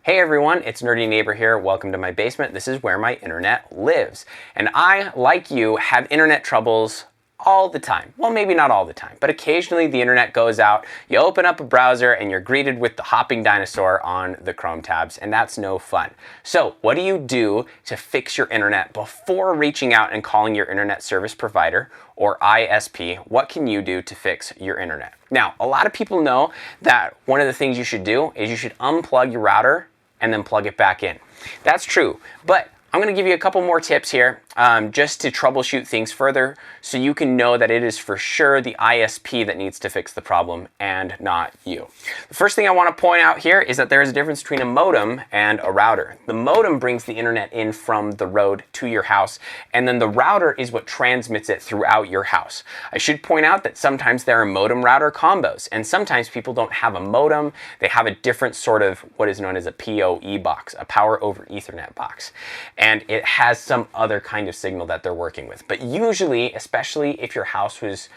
Hey everyone, it's Nerdy Neighbor here. Welcome to my basement. This is where my internet lives. And I, like you, have internet troubles all the time. Well, maybe not all the time, but occasionally the internet goes out, you open up a browser and you're greeted with the hopping dinosaur on the Chrome tabs, and that's no fun. So what do you do to fix your internet before reaching out and calling your internet service provider or ISP? What can you do to fix your internet? Now, a lot of people know that one of the things you should do is you should unplug your router and then plug it back in. That's true, but I'm going to give you a couple more tips here just to troubleshoot things further so you can know that it is for sure the ISP that needs to fix the problem and not you. The first thing I want to point out here is that there is a difference between a modem and a router. The modem brings the internet in from the road to your house, and then the router is what transmits it throughout your house. I should point out that sometimes there are modem router combos, and sometimes people don't have a modem, they have a different sort of what is known as a PoE box, a power over Ethernet box. And it has some other kind of signal that they're working with. But usually, especially if your house was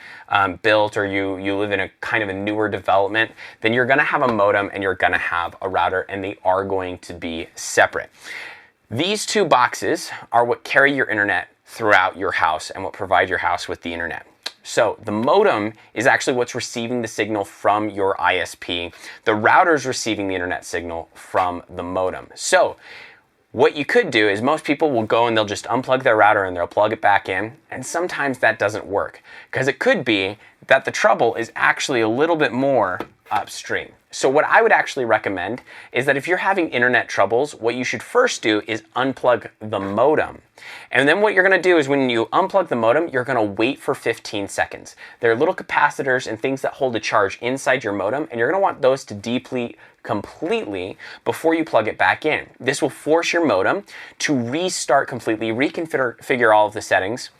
built or you live in a kind of a newer development, then you're gonna have a modem and you're gonna have a router, and they are going to be separate. These two boxes are what carry your internet throughout your house and what provide your house with the internet. So the modem is actually what's receiving the signal from your ISP. The router is receiving the internet signal from the modem. So what you could do is most people will go and they'll just unplug their router and they'll plug it back in, and sometimes that doesn't work because it could be that the trouble is actually a little bit more upstream. So what I would actually recommend is that if you're having internet troubles, what you should first do is unplug the modem. And then what you're going to do is when you unplug the modem, you're going to wait for 15 seconds. There are little capacitors and things that hold a charge inside your modem, and you're going to want those to deplete completely before you plug it back in. This will force your modem to restart completely, reconfigure all of the settings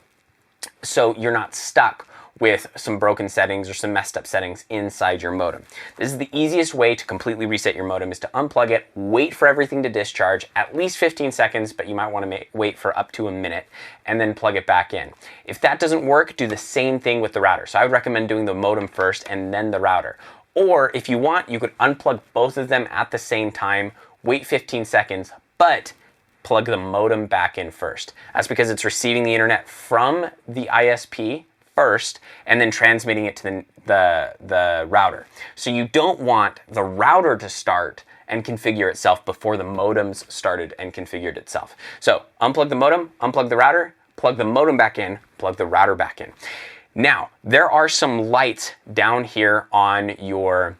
so you're not stuck with some broken settings or some messed up settings inside your modem. This is the easiest way to completely reset your modem, is to unplug it, wait for everything to discharge, at least 15 seconds, but you might want to wait for up to a minute, and then plug it back in. If that doesn't work, do the same thing with the router. So I would recommend doing the modem first and then the router. Or if you want, you could unplug both of them at the same time, wait 15 seconds, but plug the modem back in first. That's because it's receiving the internet from the ISP first and then transmitting it to the router. So you don't want the router to start and configure itself before the modems started and configured itself. So unplug the modem, unplug the router, plug the modem back in, plug the router back in. Now, there are some lights down here on your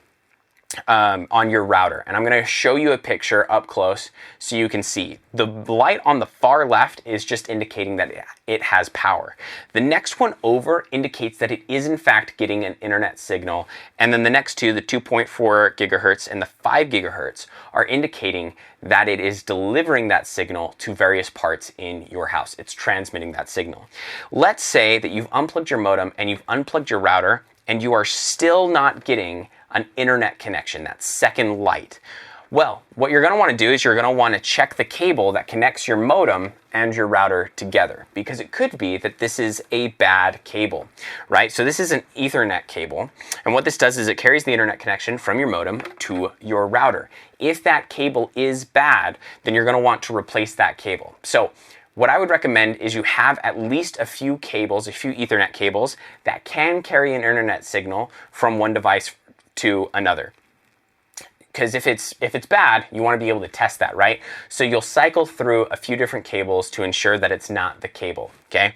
router, and I'm going to show you a picture up close so you can see. The light on the far left is just indicating that it has power. The next one over indicates that it is in fact getting an internet signal, and then the next two, the 2.4 gigahertz and the 5 gigahertz, are indicating that it is delivering that signal to various parts in your house. It's transmitting that signal. Let's say that you've unplugged your modem and you've unplugged your router and you are still not getting an internet connection, that second light. Well, what you're going to want to do is you're going to want to check the cable that connects your modem and your router together, because it could be that this is a bad cable, right? So this is an Ethernet cable, and what this does is it carries the internet connection from your modem to your router. If that cable is bad, then you're going to want to replace that cable. So what I would recommend is you have at least a few cables, a few Ethernet cables that can carry an internet signal from one device to another. Because if it's bad, you want to be able to test that, right? So you'll cycle through a few different cables to ensure that it's not the cable, okay?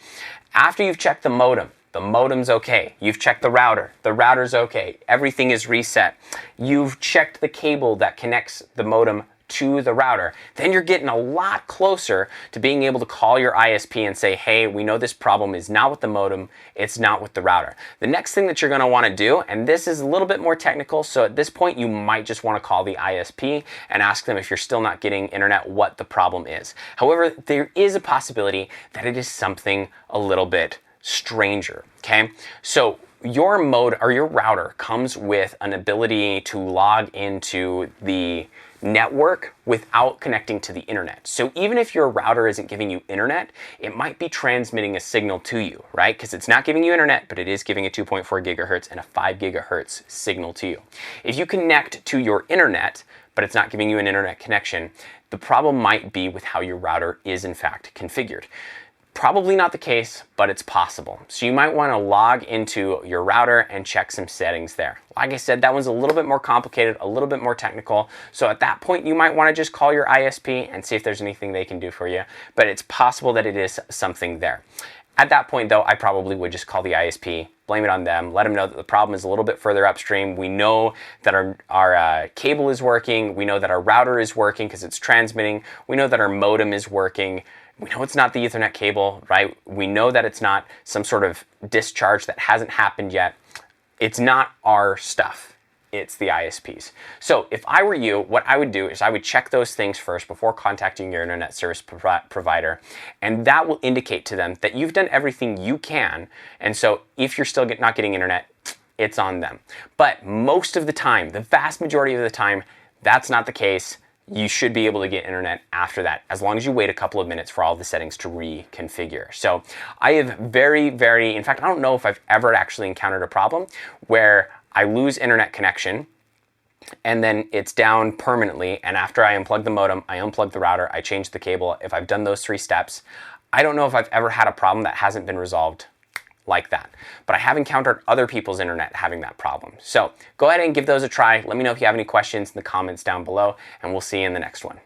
After you've checked the modem's okay. You've checked the router's okay. Everything is reset. You've checked the cable that connects the modem to the router, then you're getting a lot closer to being able to call your ISP and say, hey, we know this problem is not with the modem, it's not with the router. The next thing that you're going to want to do, and this is a little bit more technical, so at this point you might just want to call the ISP and ask them if you're still not getting internet, what the problem is. However, there is a possibility that it is something a little bit stranger, okay? So your router comes with an ability to log into the network without connecting to the internet. So even if your router isn't giving you internet, it might be transmitting a signal to you, right? Because it's not giving you internet, but it is giving a 2.4 gigahertz and a 5 gigahertz signal to you. If you connect to your internet but it's not giving you an internet connection, the problem might be with how your router is in fact configured. Probably not the case, but it's possible. So you might want to log into your router and check some settings there. Like I said, that one's a little bit more complicated, a little bit more technical. So at that point, you might want to just call your ISP and see if there's anything they can do for you. But it's possible that it is something there. At that point, though, I probably would just call the ISP, blame it on them, let them know that the problem is a little bit further upstream. We know that our cable is working. We know that our router is working because it's transmitting. We know that our modem is working. We know it's not the Ethernet cable, right? We know that it's not some sort of discharge that hasn't happened yet. It's not our stuff. It's the ISPs. So if I were you, what I would do is I would check those things first before contacting your internet service provider, and that will indicate to them that you've done everything you can. And so if you're still not getting internet, it's on them. But most of the time, the vast majority of the time, that's not the case. You should be able to get internet after that, as long as you wait a couple of minutes for all the settings to reconfigure. So I have in fact, I don't know if I've ever actually encountered a problem where I lose internet connection and then it's down permanently, and after I unplug the modem, I unplug the router, I change the cable. If I've done those 3 steps, I don't know if I've ever had a problem that hasn't been resolved like that. But I have encountered other people's internet having that problem. So go ahead and give those a try. Let me know if you have any questions in the comments down below, and we'll see you in the next one.